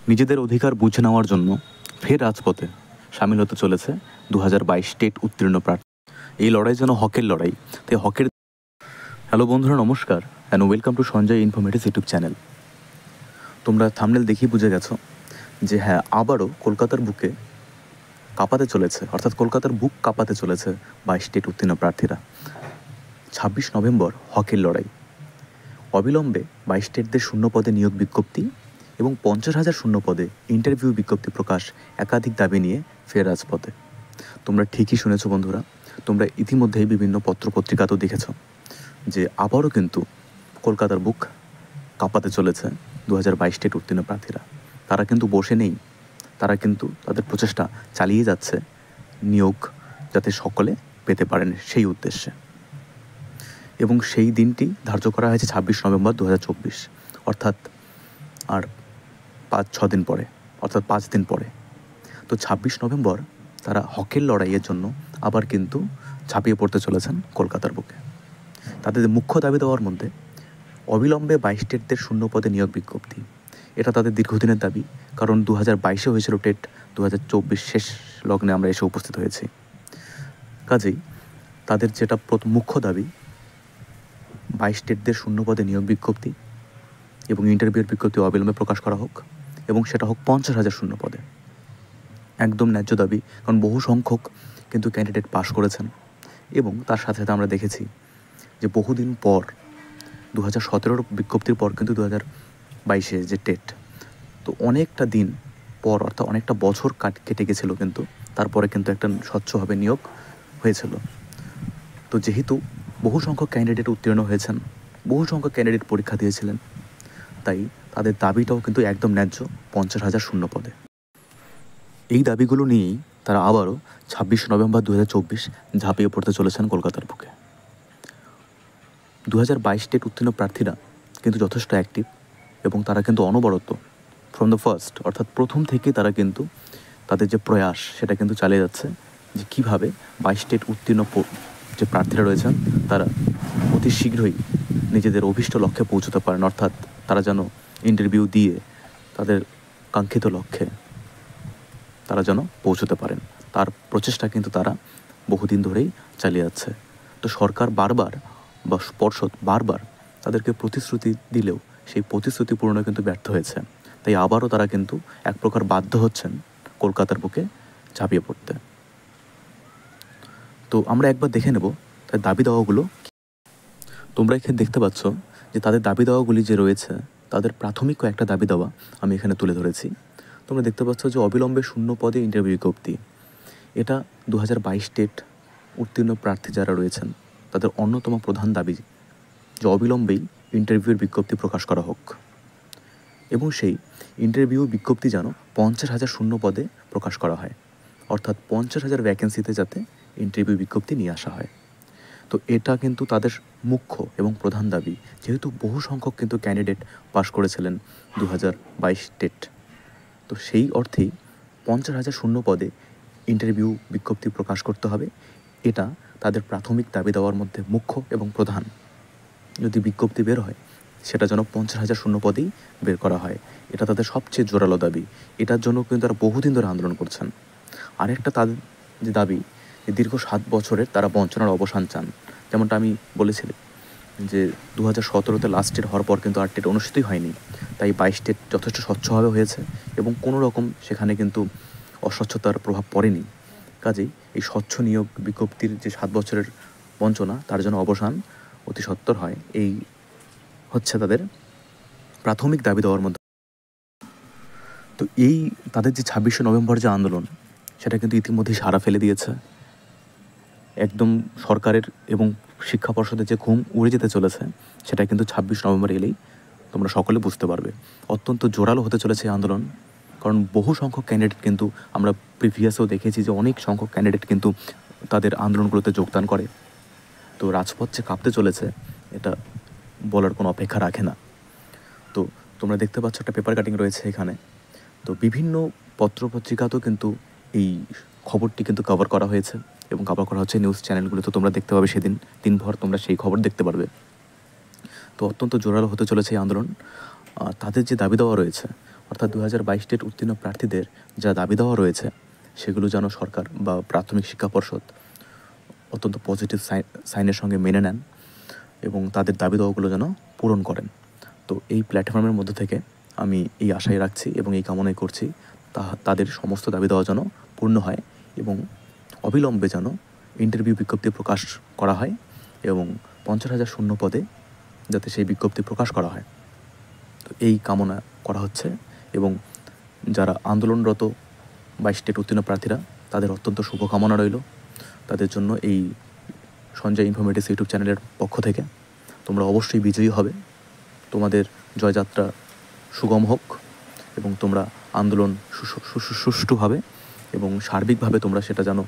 নিজেদের অধিকার বুঝে নেওয়ার জন্য ফের রাজপথে সামিল হতে চলেছে 2022 টেট উত্তীর্ণ প্রার্থী। এই লড়াই যেন হকের লড়াই, তাই হকের। হ্যালো বন্ধুরা, নমস্কার and welcome to Sanjay informative YouTube channel. তোমরা থাম্বনেল দেখেই বুঝে গেছো যে হ্যাঁ, আবারও কলকাতার বুকে কাঁপাতে চলেছে, অর্থাৎ কলকাতার বুক কাঁপাতে চলেছে 22 টেট উত্তীর্ণ প্রার্থীরা। 26 নভেম্বর হকের লড়াই। অবিলম্বে 22 টেটদের শূন্য পদে নিয়োগ বিজ্ঞপ্তি এবং 50,000 শূন্য পদে ইন্টারভিউ বিজ্ঞপ্তি প্রকাশ, একাধিক দাবি নিয়ে ফের রাজপথে। তোমরা ঠিকই শুনেছো বন্ধুরা, তোমরা ইতিমধ্যেই বিভিন্ন পত্রপত্রিকাতেও দেখেছ যে আবারও কিন্তু কলকাতার বুক কাঁপাতে চলেছে 2022 টেট উত্তীর্ণ প্রার্থীরা। তারা কিন্তু বসে নেই, তারা কিন্তু তাদের প্রচেষ্টা চালিয়ে যাচ্ছে নিয়োগ যাতে সকলে পেতে পারেন সেই উদ্দেশ্যে। এবং সেই দিনটি ধার্য করা হয়েছে 26 নভেম্বর 2024, অর্থাৎ আর 5-6 দিন পরে, অর্থাৎ 5 দিন পরে। তো 26 নভেম্বর তারা হকের লড়াইয়ের জন্য আবার কিন্তু ঝাঁপিয়ে পড়তে চলেছেন কলকাতার বুকে। তাদের মুখ্য দাবি দেওয়ার মধ্যে অবিলম্বে 22 টেটদের শূন্য পদে নিয়োগ বিজ্ঞপ্তি। এটা তাদের দীর্ঘদিনের দাবি, কারণ 2022-এ হয়েছিল টেট, 2024 শেষ লগ্নে আমরা এসে উপস্থিত হয়েছি। কাজেই তাদের যেটা মুখ্য দাবি, 22 টেটদের শূন্য পদে নিয়োগ বিজ্ঞপ্তি এবং ইন্টারভিউর বিজ্ঞপ্তি অবিলম্বে প্রকাশ করা হোক, এবং সেটা হোক 50,000 শূন্য পদে। একদম ন্যায্য দাবি, কারণ বহু সংখ্যক কিন্তু ক্যান্ডিডেট পাশ করেছেন, এবং তার সাথে সাথে আমরা দেখেছি যে বহুদিন পর 2017-র বিজ্ঞপ্তির পর কিন্তু 2022-এ যে টেট, তো অনেকটা দিন পর, অর্থাৎ অনেকটা বছর কেটে গেছিলো, কিন্তু তারপরে কিন্তু একটা স্বচ্ছভাবে নিয়োগ হয়েছিল। তো যেহেতু বহু সংখ্যক ক্যান্ডিডেট উত্তীর্ণ হয়েছেন, বহু সংখ্যক ক্যান্ডিডেট পরীক্ষা দিয়েছিলেন, তাই তাদের দাবিটাও কিন্তু একদম ন্যায্য, 50,000 শূন্য পদে। এই দাবিগুলো নিয়েই তারা আবারও 26 নভেম্বর 2024 ঝাঁপিয়ে পড়তে চলেছেন কলকাতার বুকে। 2022 টেট উত্তীর্ণ প্রার্থীরা কিন্তু যথেষ্ট অ্যাক্টিভ, এবং তারা কিন্তু অনবরত ফ্রম দ্য ফার্স্ট, অর্থাৎ প্রথম থেকেই তারা কিন্তু তাদের যে প্রয়াস সেটা কিন্তু চালিয়ে যাচ্ছে যে কীভাবে 22 টেট উত্তীর্ণ যে প্রার্থীরা রয়েছেন তারা অতি শীঘ্রই নিজেদের অভীষ্ট লক্ষ্যে পৌঁছতে পারেন, অর্থাৎ তারা যেন ইন্টারভিউ দিয়ে তাদের কাঙ্ক্ষিত লক্ষ্যে তারা যেন পৌঁছতে পারেন। তার প্রচেষ্টা কিন্তু তারা বহুদিন ধরেই চালিয়ে যাচ্ছে। তো সরকার বারবার বা পর্ষদ বারবার তাদেরকে প্রতিশ্রুতি দিলেও সেই প্রতিশ্রুতি পূরণে কিন্তু ব্যর্থ হয়েছে। তাই আবারও তারা কিন্তু এক প্রকার বাধ্য হচ্ছেন কলকাতার বুকে ঝাঁপিয়ে পড়তে। তো আমরা একবার দেখে নেব তার দাবি দাওয়াগুলো। তোমরা এখানে দেখতে পাচ্ছ যে তাদের দাবি দাওয়াগুলি যে রয়েছে, তাদের প্রাথমিক কয়েকটা দাবি দাওয়া আমি এখানে তুলে ধরেছি। তোমরা দেখতে পাচ্ছ যে অবিলম্বে শূন্য পদে ইন্টারভিউ বিজ্ঞপ্তি, এটা 2022 টেট উত্তীর্ণ প্রার্থী যারা রয়েছেন তাদের অন্যতম প্রধান দাবি যে অবিলম্বেই ইন্টারভিউর বিজ্ঞপ্তি প্রকাশ করা হোক, এবং সেই ইন্টারভিউ বিজ্ঞপ্তি যেন 50,000 শূন্য পদে প্রকাশ করা হয়, অর্থাৎ 50,000 ভ্যাকেন্সিতে যাতে ইন্টারভিউ বিজ্ঞপ্তি নিয়ে আসা হয়। তো এটা কিন্তু তাদের মুখ্য এবং প্রধান দাবি, যেহেতু বহু সংখ্যক কিন্তু ক্যান্ডিডেট পাশ করেছিলেন 2022 টেট। তো সেই অর্থেই 50,000 শূন্য পদে ইন্টারভিউ বিজ্ঞপ্তি প্রকাশ করতে হবে, এটা তাদের প্রাথমিক দাবি দেওয়ার মধ্যে মুখ্য এবং প্রধান। যদি বিজ্ঞপ্তি বের হয় সেটা যেন 50,000 শূন্য পদেই বের করা হয়, এটা তাদের সবচেয়ে জোরালো দাবি। এটার জন্য কিন্তু তারা বহুদিন ধরে আন্দোলন করছেন। আরেকটা তাদের যে দাবি, দীর্ঘ 7 বছরের তারা বঞ্চনার অবসান চান। যেমনটা আমি বলেছিলাম যে 2017-তে লাস্ট টেট হওয়ার পর কিন্তু আর টেট অনুষ্ঠিতই হয়নি, তাই 22 টেট যথেষ্ট স্বচ্ছভাবে হয়েছে এবং কোনো রকম সেখানে কিন্তু অস্বচ্ছতার প্রভাব পড়েনি। কাজেই এই স্বচ্ছ নিয়োগ বিজ্ঞপ্তির যে 7 বছরের বঞ্চনা, তার জন্য অবসান অতি সত্বর হয়, এই হচ্ছে তাদের প্রাথমিক দাবি দেওয়ার মধ্যে। তো এই তাদের যে 26 নভেম্বর যে আন্দোলন, সেটা কিন্তু ইতিমধ্যেই সাড়া ফেলে দিয়েছে। একদম সরকারের এবং শিক্ষা পর্ষদের যে ঘুম উড়ে যেতে চলেছে, সেটা কিন্তু 26 নভেম্বর এলেই তোমরা সকলে বুঝতে পারবে। অত্যন্ত জোরালো হতে চলেছে এই আন্দোলন, কারণ বহু সংখ্যক ক্যান্ডিডেট কিন্তু আমরা প্রিভিয়াসেও দেখেছি যে অনেক সংখ্যক ক্যান্ডিডেট কিন্তু তাদের আন্দোলনগুলোতে যোগদান করে। তো রাজপথ যে কাঁপতে চলেছে এটা বলার কোনো অপেক্ষা রাখে না। তো তোমরা দেখতে পাচ্ছ একটা পেপার কাটিং রয়েছে এখানে। তো বিভিন্ন পত্রপত্রিকাতেও কিন্তু এই খবরটি কিন্তু কভার করা হয়েছে এবং কভার করা হচ্ছে নিউজ চ্যানেলগুলো। তো তোমরা দেখতে পাবে সেদিন দিনভর তোমরা সেই খবর দেখতে পারবে। তো অত্যন্ত জোরালো হতে চলেছে এই আন্দোলন। তাদের যে দাবি দেওয়া রয়েছে, অর্থাৎ 2022 টেট উত্তীর্ণ প্রার্থীদের যা দাবি দেওয়া রয়েছে সেগুলো যেন সরকার বা প্রাথমিক শিক্ষা পর্ষদ অত্যন্ত পজিটিভ সাইনের সঙ্গে মেনে নেন এবং তাদের দাবি দেওয়াগুলো যেন পূরণ করেন। তো এই প্ল্যাটফর্মের মধ্যে থেকে আমি এই আশাই রাখছি এবং এই কামনাই করছি তাদের সমস্ত দাবি দেওয়া যেন পূর্ণ হয় এবং অবিলম্বে যেন ইন্টারভিউ বিজ্ঞপ্তি প্রকাশ করা হয় এবং 50,000 শূন্য পদে যাতে সেই বিজ্ঞপ্তি প্রকাশ করা হয়। তো এই কামনা করা হচ্ছে এবং যারা আন্দোলনরত 22 টেট উত্তীর্ণ প্রার্থীরা তাদের অত্যন্ত শুভকামনা রইল। তাদের জন্য এই সঞ্জয় ইনফরমেটিভস ইউটিউব চ্যানেলের পক্ষ থেকে তোমরা অবশ্যই বিজয়ী হবে। তোমাদের জয়যাত্রা সুগম হোক এবং তোমরা আন্দোলন সুষ্ঠুভাবে এবং সার্বিকভাবে তোমরা সেটা যেন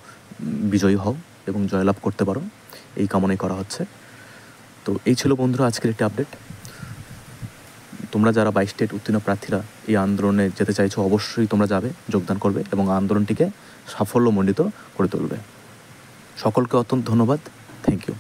বিজয়ী হও এবং জয়লাভ করতে পারো, এই কামনাই করা হচ্ছে। তো এই ছিল বন্ধুরা আজকের একটি আপডেট। তোমরা যারা 22 টেট উত্তীর্ণ প্রার্থীরা এই আন্দোলনে যেতে চাইছো অবশ্যই তোমরা যাবে, যোগদান করবে এবং আন্দোলনটিকে সাফল্যমণ্ডিত করে তুলবে। সকলকে অত্যন্ত ধন্যবাদ। Thank you.